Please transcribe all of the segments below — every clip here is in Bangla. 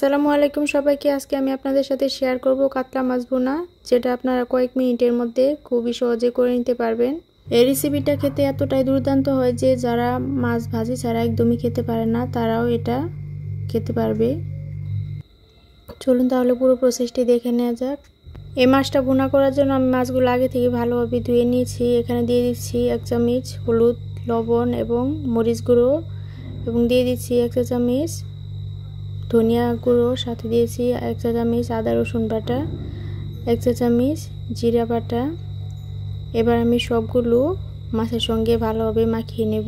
আসসালামু আলাইকুম সবাইকে। আজকে আমি আপনাদের সাথে শেয়ার করব কাতলা মাছ ভুনা, যেটা আপনারা কয়েক মিনিটের মধ্যে খুবই সহজে করে নিতে পারবেন। এই রেসিপিটা খেতে এতটাই দুর্দান্ত হয় যে যারা মাছ ভাজি ছাড়া একদমই খেতে পারে না তারাও এটা খেতে পারবে। চলুন তাহলে পুরো প্রসেসটি দেখে নেওয়া যাক। এই মাছটা ভুনা করার জন্য আমি মাছগুলো আগে থেকে ভালোভাবে ধুয়ে নিয়েছি। এখানে দিয়ে দিচ্ছি 1 চামচ হলুদ, লবণ এবং মরিচ গুঁড়ো, এবং দিয়ে দিচ্ছি 1 চা চামচ ধনিয়া গুঁড়ো, সাথে দিয়েছি 1 চা চামচ আদা রসুন বাটা, 1 চা চামচ জিরা বাটা। এবার আমি সবগুলো মাছের সঙ্গে ভালোভাবে মাখিয়ে নেব।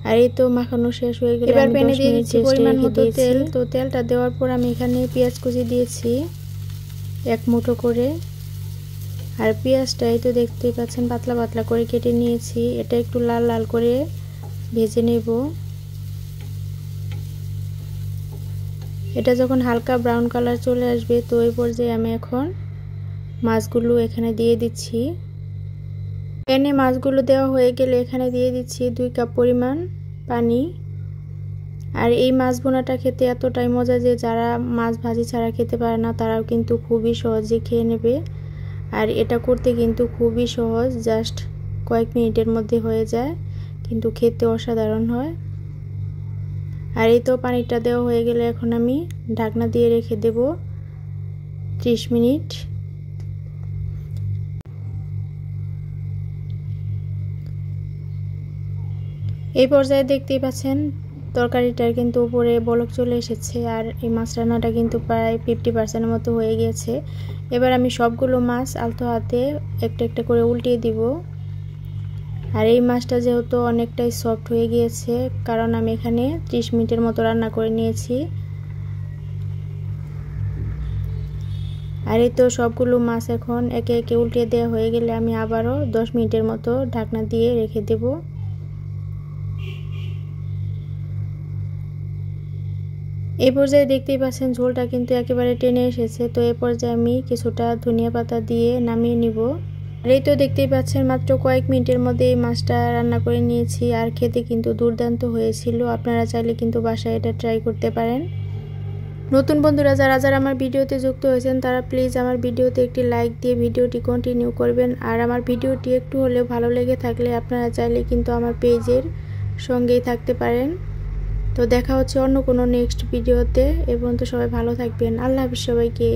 আর এই তো মাখানো শেষ হয়ে গেলে এবার প্যানে দিয়ে দিচ্ছি পরিমাণ মতো তেল। তো তেলটা দেওয়ার পর আমি এখানে পেঁয়াজ কুচি দিয়েছি 1 মুঠো করে। আর পেঁয়াজটা এই তো দেখতেই পাচ্ছেন পাতলা পাতলা করে কেটে নিয়েছি। এটা একটু লাল লাল করে ভেজে নেব। এটা যখন হালকা ব্রাউন কালার চলে আসবে তো এই পর্যায়ে আমি এখন মাছগুলো এখানে দিয়ে দিচ্ছি। এনে মাছগুলো দেওয়া হয়ে গেলে এখানে দিয়ে দিচ্ছি 2 কাপ পরিমাণ পানি। আর এই মাছ ভুনাটা খেতে এতটাই মজা যে যারা মাছ ভাজি ছাড়া খেতে পারে না তারাও কিন্তু খুবই সহজে খেয়ে নেবে। আর এটা করতে কিন্তু খুবই সহজ, জাস্ট কয়েক মিনিটের মধ্যে হয়ে যায়, কিন্তু খেতে অসাধারণ হয়। আর এই তো পানিটা দেওয়া হয়ে গেলে এখন আমি ঢাকনা দিয়ে রেখে দেব 30 মিনিট। এই পর্যায়ে দেখতেই পাচ্ছেন তরকারিটার কিন্তু উপরে বলক চলে এসেছে, আর এই মাছ রান্নাটা কিন্তু প্রায় 50% মতো হয়ে গিয়েছে। এবার আমি সবগুলো মাছ আলতো হাতে একটা একটা করে উল্টিয়ে দিব। আর এই মাছটা যেহেতু অনেকটাই সফট হয়ে গিয়েছে, কারণ আমি এখানে 30 মিনিটের মতো রান্না করে নিয়েছি। আর এই তো সবগুলো মাছ এখন একে একে উল্টিয়ে দেওয়া হয়ে গেলে আমি আবারও 10 মিনিটের মতো ঢাকনা দিয়ে রেখে দেব। এই পর্যায়ে দেখতেই পাচ্ছেন ঝোলটা কিন্তু একেবারে টেনে এসেছে। তো এই পর্যায়ে আমি কিছুটা ধনিয়া পাতা দিয়ে নামিয়ে নিব। আর এই তো দেখতেই পাচ্ছেন মাত্র কয়েক মিনিটের মধ্যে এই মাছটা রান্না করে নিয়েছি। আর খেতে কিন্তু দুর্দান্ত হয়েছিল। আপনারা চাইলে কিন্তু বাসায় এটা ট্রাই করতে পারেন। নতুন বন্ধুরা যারা যারা আমার ভিডিওতে যুক্ত হয়েছেন তারা প্লিজ আমার ভিডিওতে একটি লাইক দিয়ে ভিডিওটি কন্টিনিউ করবেন। আর আমার ভিডিওটি একটু হলেও ভালো লেগে থাকলে আপনারা চাইলে কিন্তু আমার পেজের সঙ্গেই থাকতে পারেন। তো দেখা হচ্ছে অন্য কোনো নেক্সট ভিডিওতে। এ পর্যন্ত সবাই ভালো থাকবেন। আল্লাহ হাফেজ সবাইকে।